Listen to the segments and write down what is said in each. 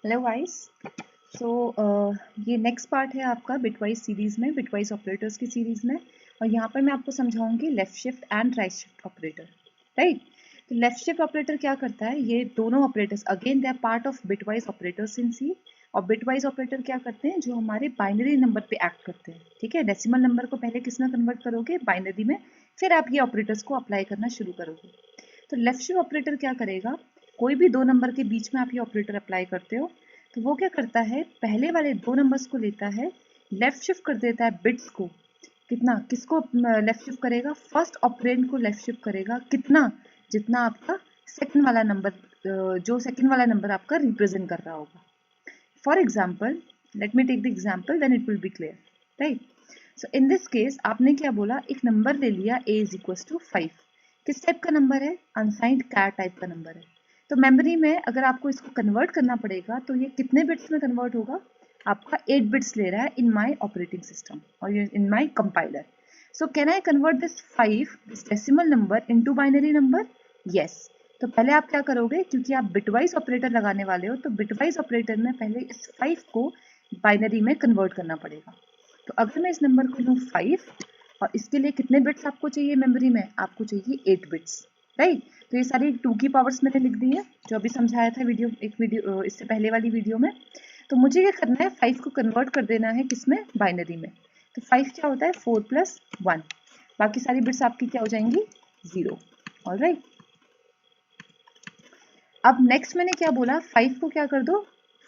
Hello guys. सो ये next part है आपका बिटवाइज सीरीज में, बिटवाइज ऑपरेटर्स की सीरीज में। और यहाँ पर मैं आपको समझाऊंगी left shift and right shift operator. Right, तो लेफ्ट शिफ्ट ऑपरेटर क्या करता है, ये दोनों operators again they are part of bitwise operators in C. और बिटवाइज ऑपरेटर क्या करते हैं, जो हमारे बाइनरी नंबर पे एक्ट करते हैं। ठीक है, डेसिमल नंबर को पहले किस में कन्वर्ट करोगे, बाइनरी में, फिर आप ये ऑपरेटर्स को अप्लाई करना शुरू करोगे। तो लेफ्ट शिफ्ट ऑपरेटर क्या करेगा, कोई भी दो नंबर के बीच में आप ये ऑपरेटर अप्लाई करते हो तो वो क्या करता है, पहले वाले दो नंबर्स को लेता है, लेफ्ट शिफ्ट कर देता है बिट्स को। कितना, किसको लेफ्ट शिफ्ट करेगा, फर्स्ट ऑपरेंड को लेफ्ट शिफ्ट करेगा। कितना, जितना आपका सेकंड वाला नंबर, जो सेकंड वाला नंबर आपका रिप्रेजेंट कर रहा होगा। For example, let me take the example, then it will be clear. Right, so in this case आपने क्या बोला, एक नंबर ले लिया a इज इक्वल टू 5। किस टाइप का नंबर है, अनसाइंड कैर टाइप का नंबर है। तो मेमोरी में अगर आपको इसको कन्वर्ट करना पड़ेगा तो ये कितने बिट्स में कन्वर्ट होगा, आपका 8 बिट्स ले रहा है इन माय ऑपरेटिंग सिस्टम और in my compiler. So can I convert this 5, this decimal number, into binary number? Yes. तो पहले आप क्या करोगे, क्योंकि आप बिटवाइज ऑपरेटर लगाने वाले हो, तो बिटवाइज ऑपरेटर में पहले इस 5 को बाइनरी में कन्वर्ट करना पड़ेगा। तो अगर मैं इस नंबर को लूँ 5, और इसके लिए कितने बिट्स आपको चाहिए मेमोरी में, आपको चाहिए 8 बिट्स। राइट, तो ये सारी 2 की पावर्स मैंने लिख दी है, जो अभी समझाया था वीडियो इससे पहले वाली वीडियो में। तो मुझे क्या करना है, 5 को कन्वर्ट कर देना है किसमें, बाइनरी में। तो 5 क्या होता है, 4 + 1। बाकी सारी बिट्स आपकी क्या हो जाएंगी, 0। ऑलराइट, अब नेक्स्ट मैंने क्या बोला, 5 को क्या कर दो,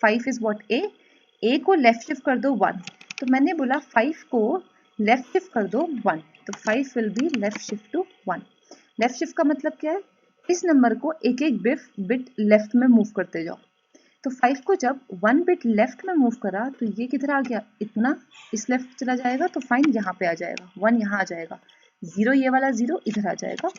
5 इज व्हाट, ए को लेफ्ट शिफ्ट कर दो 1। तो मैंने बोला 5 को लेफ्ट शिफ्ट कर दो 1, तो 5 will be left shift to 1। Left shift का मतलब क्या है, इस नंबर को एक एक बिट लेफ्ट में मूव करते जाओ। तो 5 को जब 1 बिट लेफ्ट में मूव करा तो ये किधर आ गया, इतना इस लेफ्ट चला जाएगा, तो फाइन यहाँ पे आ जाएगा, 1 यहाँ आ जाएगा, 0 ये वाला 0 इधर आ जाएगा,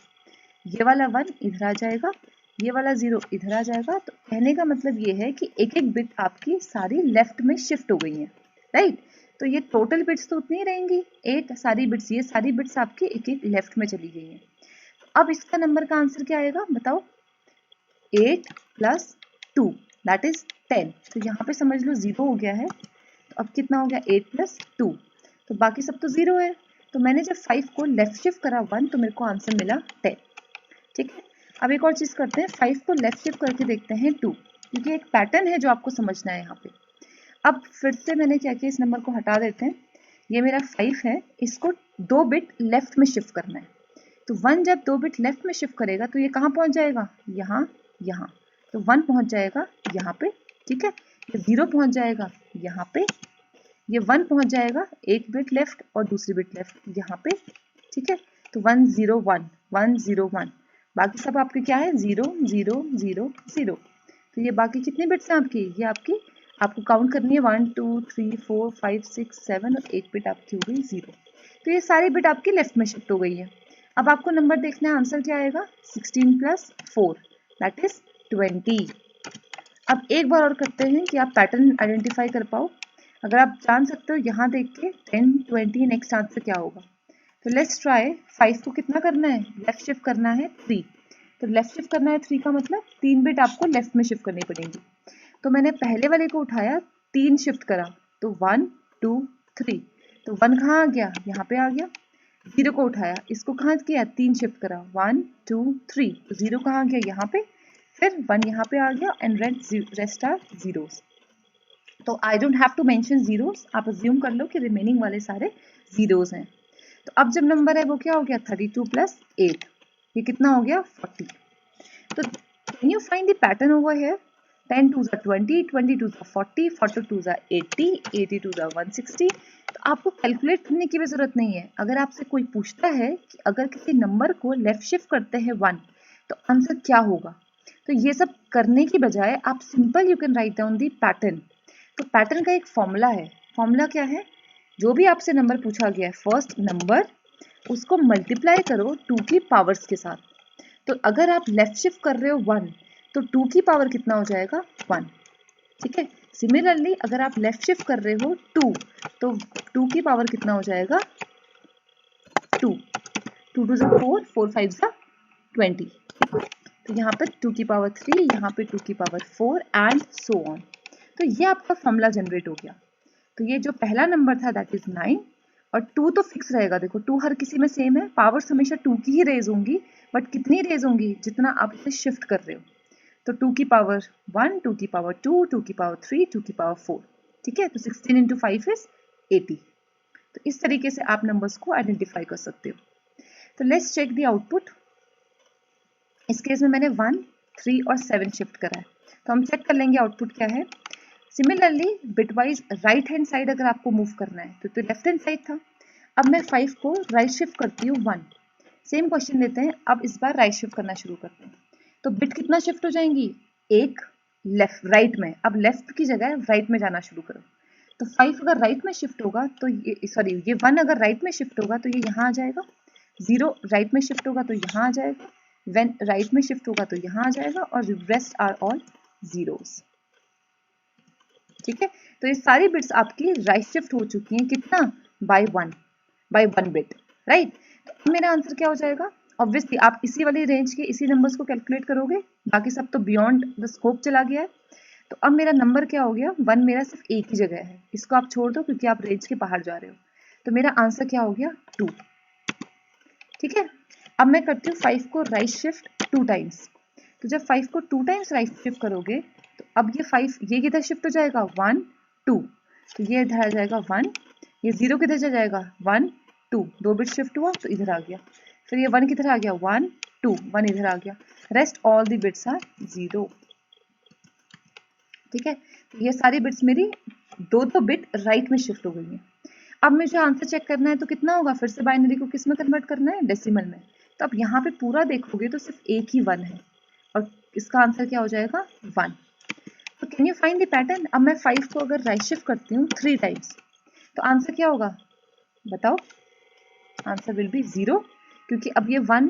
ये वाला 1 इधर आ जाएगा, ये वाला 0 इधर आ जाएगा। तो कहने का मतलब ये है कि एक एक बिट आपकी सारी लेफ्ट में शिफ्ट हो गई है। राइट, तो ये टोटल बिट्स तो उतनी ही रहेंगी 8 सारी बिट्स, ये सारी बिट्स आपकी एक एक लेफ्ट में चली गई हैं। अब इसका नंबर का आंसर क्या आएगा बताओ, 8 + 2 दैट इज 10। तो यहाँ पे समझ लो 0 हो गया है, तो अब कितना हो गया, 8 + 2, तो बाकी सब तो 0 है। तो मैंने जब 5 को लेफ्ट शिफ्ट करा 1, तो मेरे को आंसर मिला 10। ठीक है, अब एक और चीज़ करते हैं, 5 को लेफ्ट शिफ्ट करके देखते हैं 2, क्योंकि एक पैटर्न है जो आपको समझना है यहाँ पे। अब फिर से मैंने क्या किया, इस नंबर को हटा देते हैं, ये मेरा 5 है, इसको 2 बिट लेफ्ट में शिफ्ट करना है। तो 1 जब 2 बिट लेफ्ट में शिफ्ट करेगा तो ये कहाँ पहुँच जाएगा, यहाँ, यहाँ। तो 1 पहुँच जाएगा यहाँ पे। ठीक है, ये 0 पहुँच जाएगा यहाँ पे, ये 1 पहुँच जाएगा एक बिट लेफ्ट और दूसरी बिट लेफ्ट यहाँ पे। ठीक है, तो 1 0 1 1 0 1, बाकी सब आपके क्या है, 0 0 0 0। तो ये बाकी कितनी बिट्स हैं आपकी, ये आपकी, आपको काउंट करनी है 1 2 3 4 5 6 7, और एक बिट आपकी हो गई 0। तो ये सारी बिट आपकी लेफ्ट में शिफ्ट हो गई है। अब आपको नंबर देखना है, आंसर क्या आएगा, 16 + 4 दैट इज 20। अब एक बार और करते हैं कि आप पैटर्न आइडेंटिफाई कर पाओ। अगर आप जान सकते हो यहाँ देख के 10 20 नेक्स्ट आंसर क्या होगा, तो लेट्स ट्राई। 5 को कितना करना है, लेफ्ट शिफ्ट करना है 3। तो लेफ्ट शिफ्ट करना है 3 का मतलब 3 बिट आपको लेफ्ट में शिफ्ट करनी पड़ेगी। तो मैंने पहले वाले को उठाया, 3 शिफ्ट करा, तो 1 2 3, तो 1 कहाँ आ गया, यहाँ पे आ गया। 0 को उठाया, इसको कहाँ किया, 3 शिफ्ट करा, 1 2 3, तो 0 कहाँ आ गया, यहाँ पे, फिर 1 यहाँ पे आ गया, एंड रेस्ट आर जीरोस। तो I don't have to mention zeros, आप अज्यूम कर लो कि रिमेनिंग वाले सारे जीरोस हैं। तो अब जब नंबर है वो क्या हो गया, 32 + 8, ये कितना हो गया, 40। तो can you find the pattern over here, 10 2s are 20, 20 2s are 40, 40 2s are 80, 80 2s are 160। तो आपको कैलकुलेट करने की भी जरूरत नहीं है। अगर आपसे कोई पूछता है कि अगर किसी नंबर को लेफ्ट शिफ्ट करते हैं 1, तो आंसर क्या होगा, तो ये सब करने की बजाय आप simple you can write down the pattern. तो पैटर्न का एक फॉर्मूला है, फॉर्मूला क्या है, जो भी आपसे नंबर पूछा गया है, फर्स्ट नंबर, उसको मल्टीप्लाई करो 2 की पावर्स के साथ। तो अगर आप लेफ्ट शिफ्ट कर रहे हो 1, तो 2 की पावर कितना हो जाएगा, 1। ठीक है, सिमिलरली अगर आप लेफ्ट शिफ्ट कर रहे हो 2, तो 2 की पावर कितना हो जाएगा, 2। 2 2 4, 4 5 20। तो यहाँ पे 2 की पावर 3, यहाँ पे 2 की पावर 4, एंड सो ऑन। तो ये आपका फॉर्मूला जनरेट हो गया। तो ये जो पहला नंबर था दैट इज 9 और 2 तो फिक्स रहेगा। देखो 2 हर किसी में सेम है, पावर्स हमेशा 2 की ही रेज होंगी, बट कितनी रेज होंगी जितना आप इसे शिफ्ट कर रहे हो। तो 2 की पावर 1, 2 की पावर 2, 2 की पावर 3, 2 की पावर 4। ठीक है, तो 16 इंटू 5 इज 80। तो इस तरीके से आप नंबर्स को आइडेंटिफाई कर सकते हो। तो लेट्स चेक द आउटपुट। इस केस में मैंने 1, 3 और 7 शिफ्ट करा है, तो हम चेक कर लेंगे आउटपुट क्या है। Similarly bitwise right hand side अगर आपको मूव करना है तो लेफ्ट हैंड साइड था। अब मैं 5 को राइट शिफ्ट करती हूँ 1। सेम क्वेश्चन लेते हैं, अब इस बार राइट शिफ्ट करना शुरू करते हैं। तो बिट कितना शिफ्ट हो जाएंगी, एक लेफ्ट राइट में। अब लेफ्ट की जगह राइट में जाना शुरू करो। तो 5 अगर राइट में शिफ्ट होगा तो ये सॉरी ये 1 अगर राइट में शिफ्ट होगा तो ये यहाँ आ जाएगा। 0 राइट में शिफ्ट होगा तो यहाँ आ जाएगा। व्हेन राइट में शिफ्ट होगा तो यहाँ आ जाएगा और रेस्ट आर ऑल जीरोस। ठीक है, तो ये सारी बिट्स आपकी राइट शिफ्ट हो चुकी हैं। कितना, बाय 1 बिट, राइट। तो अब मेरा आंसर क्या हो जाएगा। ऑब्वियसली आप इसी वाली रेंज के इसी नंबर्स को कैलकुलेट करोगे, बाकी सब तो बियॉन्ड द स्कोप चला गया है। तो अब मेरा नंबर क्या हो गया, 1 मेरा सिर्फ एक ही जगह है, इसको आप छोड़ दो क्योंकि आप रेंज के बाहर जा रहे हो। तो मेरा आंसर क्या हो गया, 2। ठीक है, अब मैं करती हूँ 5 को राइट शिफ्ट 2 टाइम्स। तो जब 5 को 2 टाइम्स राइट शिफ्ट करोगे तो अब ये 5 ये किधर शिफ्ट हो जाएगा, 1 2। तो ये इधर आ जाएगा 1, ये 0 किधर जा जाएगा, 1 2, 2 बिट शिफ्ट हुआ तो इधर आ गया। फिर ये 1 किधर आ गया, 1 2, 1 इधर आ गया। Rest all the bits are 0। ठीक है, तो ये सारी बिट्स मेरी दो बिट राइट में शिफ्ट हो गई है। अब मुझे आंसर चेक करना है तो कितना होगा, फिर से बाइनरी को किस में कन्वर्ट करना है, डेसिमल में। तो अब यहाँ पे पूरा देखोगे तो सिर्फ एक ही 1 है और इसका आंसर क्या हो जाएगा, 1। तो can you find the pattern. अब मैं 5 को अगर राइट शिफ्ट करती हूँ 3 टाइम्स तो आंसर क्या होगा, बताओ। आंसर विल बी 0, क्योंकि अब ये 1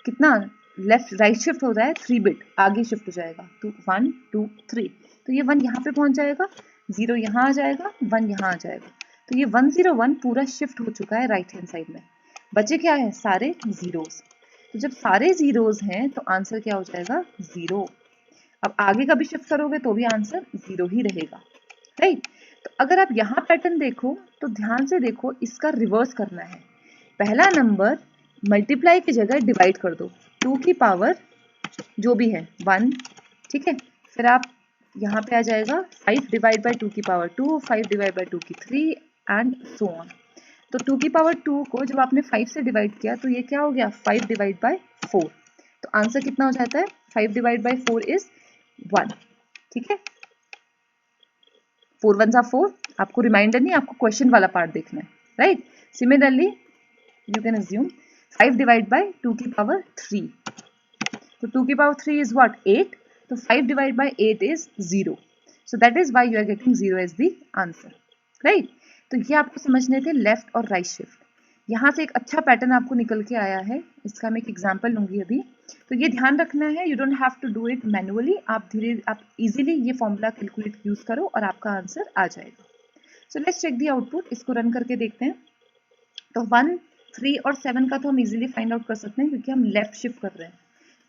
कितना लेफ्ट राइट शिफ्ट हो रहा है, 3 बिट आगे शिफ्ट हो जाएगा। तो 1 2 3, तो ये 1 यहाँ पे पहुंच जाएगा, 0 यहाँ आ जाएगा, 1 यहाँ आ जाएगा। तो ये 1 0 1 पूरा शिफ्ट हो चुका है राइट हैंड साइड में। बचे क्या है, सारे जीरोस। तो जब सारे जीरोस हैं तो आंसर क्या हो जाएगा, 0। अब आगे का भी शिफ्ट करोगे तो भी आंसर 0 ही रहेगा, राइट। तो अगर आप यहाँ पैटर्न देखो तो ध्यान से देखो, इसका रिवर्स करना है। पहला नंबर मल्टीप्लाई की जगह डिवाइड कर दो, 2 की पावर जो भी है 1। ठीक है, फिर आप यहाँ पे आ जाएगा 5 डिवाइड बाय 2 की पावर 2, 5 डिवाइड बाय 2 की 3 एंड सो ऑन। तो 2 की पावर 2 को जब आपने 5 से डिवाइड किया तो ये क्या हो गया, 5 डिवाइड बाय 4। तो आंसर कितना हो जाता है, 5 डिवाइड बाय 4 इज 1। ठीक है, 4 1 जा 4। आपको रिमाइंडर नहीं, आपको क्वेश्चन वाला पार्ट देखना है, right. Similarly you can assume 5 divide by 2 की पावर 3। तो 2 की पावर 3 इज व्हाट, 8। तो 5 divide by 8 is 0। So that is why you are getting 0 as the answer, right. तो ये आपको समझने थे लेफ्ट और राइट शिफ्ट। यहाँ से एक अच्छा पैटर्न आपको निकल के आया है, इसका मैं एक एग्जांपल लूंगी अभी। तो ये ध्यान रखना है, you don't have to do it manually. आप इजीली ये फॉर्मूला कैलकुलेट यूज करो और आपका आंसर आ जाएगा। So let's check the output, इसको रन करके देखते हैं। तो 1 3 और 7 का तो हम इजीली फाइंड आउट कर सकते हैं क्योंकि हम लेफ्ट शिफ्ट कर रहे हैं।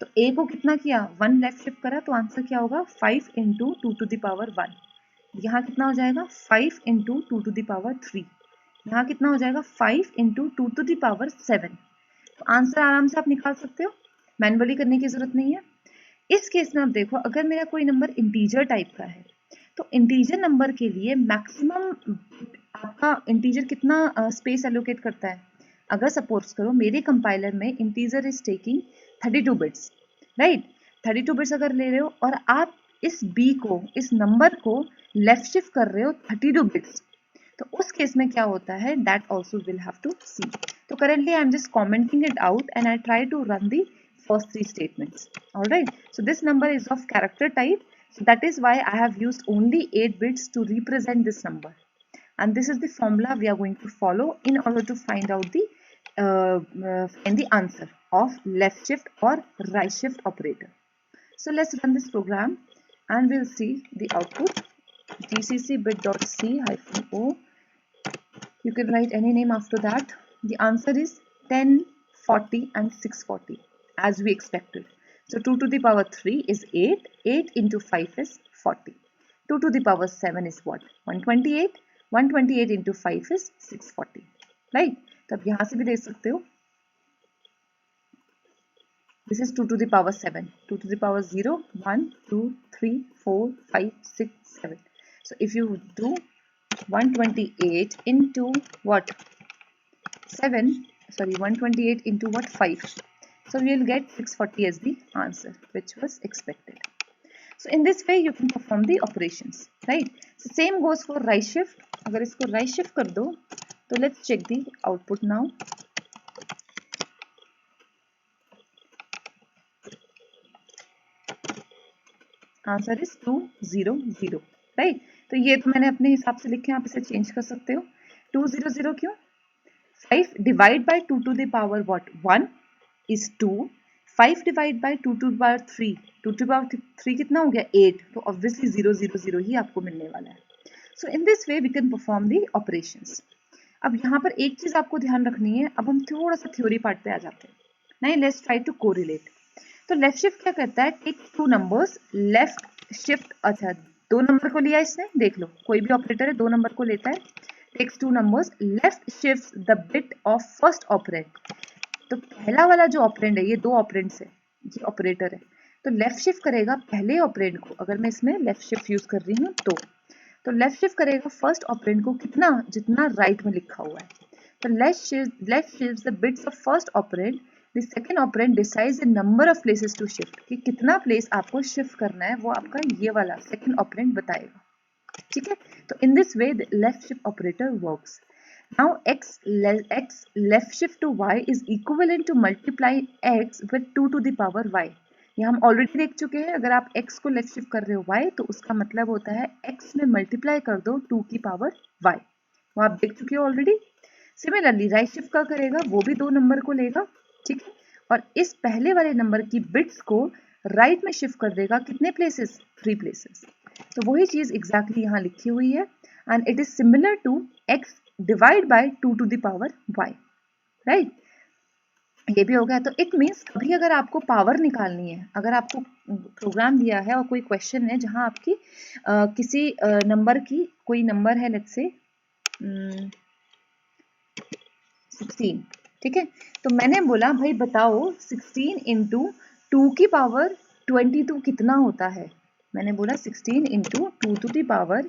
तो ए को कितना किया, 1 लेफ्ट शिफ्ट करा, तो आंसर क्या होगा, 5 इंटू 2 टू द पावर 1। यहाँ कितना हो जाएगा, 5 इंटू 2 टू द पावर 3। यहाँ कितना हो जाएगा, 5 इंटू 2 टू द पावर 7। तो आंसर आराम से आप निकाल सकते हो, मैनुअली करने की जरूरत नहीं है। इस केस में आप देखो, अगर मेरा कोई नंबर इंटीजर टाइप का है तो इंटीजर नंबर के लिए मैक्सिमम आपका इंटीजर कितना स्पेस एलोकेट करता है। अगर सपोज करो मेरे कंपाइलर में integer is taking 32 bits, right. 32 bits अगर ले रहे हो और आप इस बी को, इस नंबर को लेफ्ट शिफ्ट कर रहे हो 32 बिट्स, तो उस केस में क्या होता है, that also will have to see. तो currently I am just commenting it out and I try to run the first 3 statements. All right, so this number is of character type, so that is why I have used only 8 bits to represent this number, and this is the formula we are going to follow in order to find out the find the answer of left shift or right shift operator. So let's run this program and we'll see the output. gcc bit.c-o, you can write any name after that. The answer is 10 40 and 640 as we expected. So 2 to the power 3 is 8. 8 into 5 is 40. 2 to the power 7 is what? 128. 128 into 5 is 640, right? तो अब यहाँ से भी देख सकते हो, this is 2 to the power 7. 2 to the power 0, 1, 2, 3, 4, 5, 6, 7. So if you do 128 into what? 7, sorry, 128 into what? 5. So we will get 640 as the answer, which was expected. So in this way you can perform the operations, right? So same goes for right shift. अगर इसको right shift कर दो, तो let's check the output now. Answer is 200, right? तो ये तो मैंने अपने हिसाब से लिखे, आप इसे चेंज कर सकते हो. 200 क्यों? 5 divide by 2 to the power what? 1 is 2. 5 divide by 2 to the power 3. 2 to the power 3 कितना हो गया? 8. तो ऑब्वियसली 000 ही आपको मिलने वाला है. So in this way we can perform the operations. अब यहाँ पर एक चीज आपको ध्यान रखनी है. अब हम थोड़ा सा थ्योरी पार्ट पे आ जाते हैं. Now let's try to correlate. तो लेफ्ट शिफ्ट क्या करता है? Take 2 numbers, left shift. अच्छा, 2 नंबर को लिया इसने, देख लो कोई भी ऑपरेटर है 2 नंबर को लेता है. Takes 2 numbers, left shift the bit of first operand. तो पहला वाला जो ऑपरेंड है, ये 2 ऑपरेंड्स है, ये ऑपरेटर है, तो लेफ्ट शिफ्ट करेगा पहले ऑपरेंड को. अगर मैं इसमें लेफ्ट शिफ्ट यूज कर रही हूँ तो लेफ्ट शिफ्ट करेगा फर्स्ट ऑपरेंड को कितना? जितना राइट में लिखा हुआ है. तो left shift the bits of first operand. The second operand decides the number of places to shift, कि कितना प्लेस आपको शिफ्ट करना है, वो आपका ये वाला सेकंड ऑपरेंड बताएगा. ठीक है? तो in this way the left shift operator works. Now x left shift to y is equivalent to multiply x with 2 to the power y. ये हम ऑलरेडी देख चुके हैं. अगर आप x को लेफ्ट शिफ्ट कर रहे हो y, तो उसका मतलब होता है x में मल्टीप्लाई कर दो 2 की पावर y. वो आप देख चुके हो ऑलरेडी. सिमिलरली राइट शिफ्ट का करेगा, वो भी 2 नंबर को लेगा, ठीक है, और इस पहले वाले नंबर की बिट्स को राइट में शिफ्ट कर देगा. कितने प्लेसेस? 3 प्लेसेस. तो वही चीज एग्जैक्टली यहाँ लिखी हुई है. And it is similar to x divide by 2 to the power y, right? ये भी हो गया. तो इट मीन्स कभी अगर आपको पावर निकालनी है, अगर आपको प्रोग्राम दिया है और कोई क्वेश्चन है जहां आपकी किसी नंबर की, कोई नंबर है लेट्स से 16, ठीक है, तो मैंने बोला भाई बताओ 16 इंटू 2 की पावर 22 कितना होता है. मैंने बोला 16 इंटू 2 टू दी पावर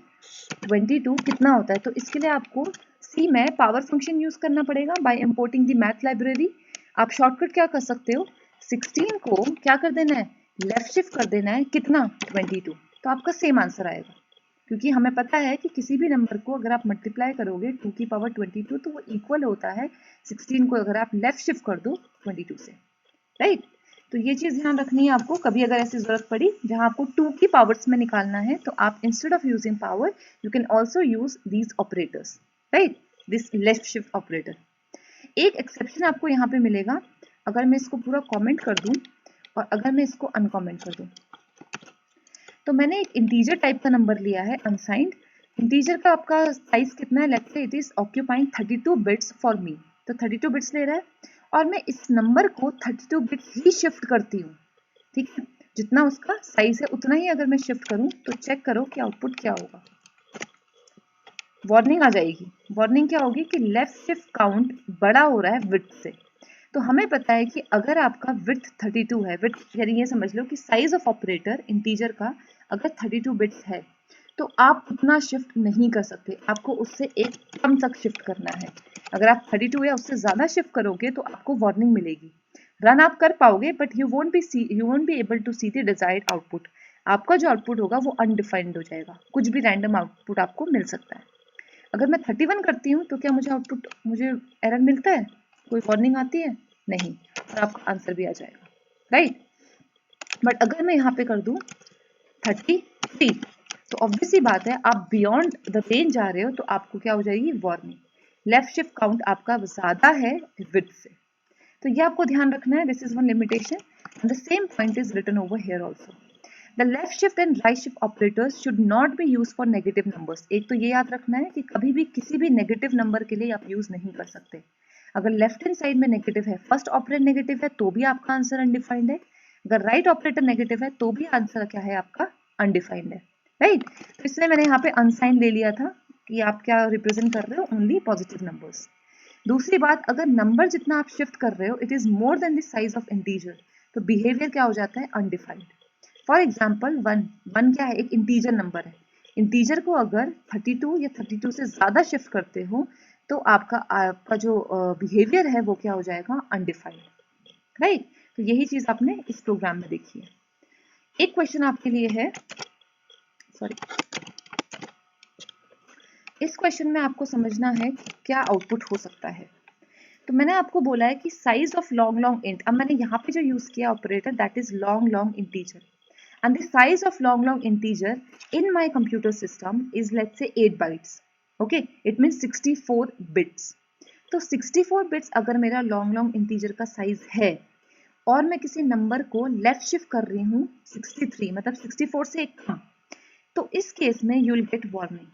22 कितना होता है. तो इसके लिए आपको सी में पावर फंक्शन यूज करना पड़ेगा बाय इंपोर्टिंग दी मैथ लाइब्रेरी. आप शॉर्टकट क्या कर सकते हो? 16 को क्या कर देना है? लेफ्ट शिफ्ट कर देना है. कितना? 22. तो आपका सेम आंसर आएगा, क्योंकि हमें पता है कि किसी भी नंबर को अगर आप मल्टीप्लाई करोगे 2 की पावर 22 तो वो इक्वल होता है 16 को अगर आप लेफ्ट शिफ्ट कर दो 22 से, राइट? तो ये चीज ध्यान रखनी है आपको. कभी अगर ऐसी जरूरत पड़ी जहां आपको 2 की पावर्स में निकालना है, तो आप instead of using power you can also use these operators, right? This left shift operator. एक एक्सेप्शन आपको यहाँ पे मिलेगा. अगर मैं इसको पूरा कॉमेंट कर दूं और अगर मैं इसको अनकॉमेंट कर दूं, तो मैंने एक इंटीजर टाइप का नंबर लिया है, अनसाइंड. इंटीजर का आपका साइज कितना है? Let's say it is occupying 32 bits for me. तो 32 बिट्स ले रहा है और मैं इस नंबर को 32 बिट्स ही शिफ्ट करती हूँ, ठीक है? जितना उसका साइज है उतना ही अगर मैं शिफ्ट करूँ, तो चेक करो कि आउटपुट क्या होगा. वार्निंग आ जाएगी. वार्निंग क्या होगी? कि लेफ्ट शिफ्ट काउंट बड़ा हो रहा है विड्थ से. तो हमें पता है कि अगर आपका विड्थ 32 है, विड्थ यानी ये समझ लो कि साइज ऑफ ऑपरेटर इंटीजर का अगर 32 बिट्स है, तो आप उतना शिफ्ट नहीं कर सकते. आपको उससे एक कम तक शिफ्ट करना है. अगर आप 32 या उससे ज्यादा शिफ्ट करोगे तो आपको वार्निंग मिलेगी. रन आप कर पाओगे, but you won't be able to see the desired output. आपका जो आउटपुट होगा वो अनडिफाइंड हो जाएगा. कुछ भी रैंडम आउटपुट आपको मिल सकता है. अगर मैं 31 करती हूँ तो क्या मुझे एरर मिलता है? कोई वार्निंग आती है? नहीं. और आपका आंसर भी आ जाएगा, राइट? बट अगर मैं यहाँ पे कर दूं 33, तो ऑब्वियसली बात है आप बियॉन्ड द रेंज जा रहे हो, तो आपको क्या हो जाएगी? वार्निंग. लेफ्ट शिफ्ट काउंट आपका ज्यादा है विड्थ से. तो ये आपको ध्यान रखना है. This is one limitation and the same point is written over here also. The left shift and right shift operators should not be used for negative numbers. एक तो ये याद रखना है कि कभी भी किसी भी नेगेटिव नंबर के लिए आप यूज नहीं कर सकते. अगर लेफ्ट हैंड साइड में नेगेटिव है, फर्स्ट ऑपरेटर नेगेटिव है, तो भी आपका आंसर अनडिफाइंड है. अगर राइट ऑपरेटर नेगेटिव है, तो भी आंसर क्या है आपका? अनडिफाइंड है, राइट। तो इसलिए मैंने यहाँ पे अनसाइन ले लिया था कि आप क्या रिप्रेजेंट कर रहे हो, ओनली पॉजिटिव नंबर्स। दूसरी बात, अगर नंबर जितना आप शिफ्ट कर रहे हो it is more than the size of integer, तो बिहेवियर क्या हो जाता है, अनडिफाइंड। फॉर एग्जाम्पल 1 क्या है, एक इंटीजर नंबर है। इंटीजर को अगर 32 या 32 से ज्यादा शिफ्ट करते हो तो आपका जो बिहेवियर है वो क्या हो जाएगा, अनडिफाइंड, राइट। तो यही चीज आपने इस प्रोग्राम में देखी है। एक क्वेश्चन आपके लिए है, सॉरी, इस क्वेश्चन में आपको समझना है क्या आउटपुट हो सकता है। तो मैंने आपको बोला है कि size of long long int, अब मैंने यहाँ पे जो यूज किया operator that is long long integer, and the size of long integer in my computer system is let's say 8 bytes. Okay, it means 64 bits. तो 64 बिट्स अगर मेरा long integer का साइज है और मैं किसी नंबर को लेफ्ट शिफ्ट कर रही हूँ 63, मतलब 64 से एक कम, तो इस केस में you will get warning,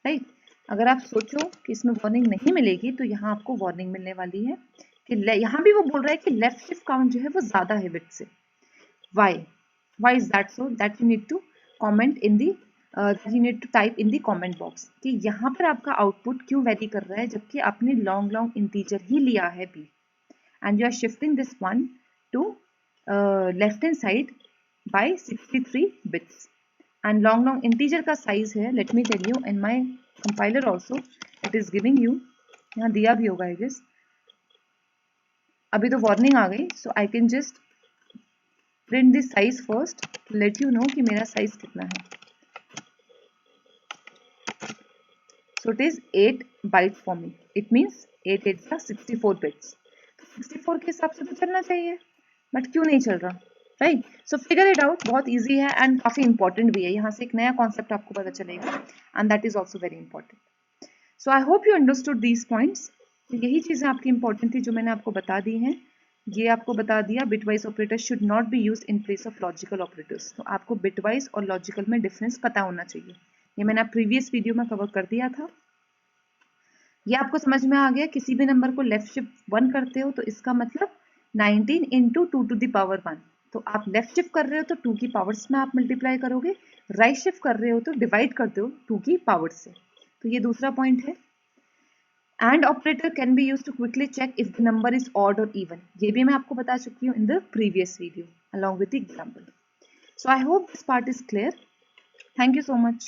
right. अगर आप सोचो कि इसमें वार्निंग नहीं मिलेगी तो यहाँ आपको वार्निंग मिलने वाली है कि यहाँ भी वो बोल रहा है कि लेफ्ट शिफ्ट काउंट जो है वो ज्यादा है बिट से। Why is that so? That you need to comment in the you need to type in the comment box कि यहाँ पर आपका आउटपुट क्यों वेरी कर रहा है जबकि आपने लॉन्ग इंटीजर ही लिया है b, and you are shifting this one to left hand side by 63 bits, and long integer का size है, let me tell you in my compiler also it is giving you, यहाँ दिया भी होगा I guess, अभी तो warning आ गई, so I can just print this size first to let you know कि मेरा साइज कितना है। So it is 8 bytes for me. It means 8 8 का 64 bits. 64 के हिसाब से तो चलना चाहिए, बट क्यों नहीं चल रहा, right. So figure it out, बहुत इजी है एंड काफी इंपॉर्टेंट भी है। यहाँ से एक नया कॉन्सेप्ट आपको पता चलेगा and that is also very important. So I hope you understood these points. यही चीजें आपकी इंपॉर्टेंट थी जो मैंने आपको बता दी हैं। ये आपको बता दिया bitwise operator should not be use in place of logical operators. तो आपको बिटवाइज और लॉजिकल में डिफरेंस पता होना चाहिए। ये मैंने प्रीवियस वीडियो में कवर कर दिया था। ये आपको समझ में आ गया, किसी भी नंबर को लेफ्ट शिफ्ट 1 करते हो तो इसका मतलब 19 इंटू 2 टू द पावर 1। तो आप लेफ्ट शिफ्ट कर रहे हो तो 2 की पावर्स में आप मल्टीप्लाई करोगे, राइट शिफ्ट कर रहे हो तो डिवाइड करते हो 2 की पावर से। तो ये दूसरा पॉइंट है। And operator can be use to quickly check if the number is odd और इवन। ये भी मैं आपको बता चुकी हूँ in the previous video along with the example. So I hope this part is clear. Thank you so much.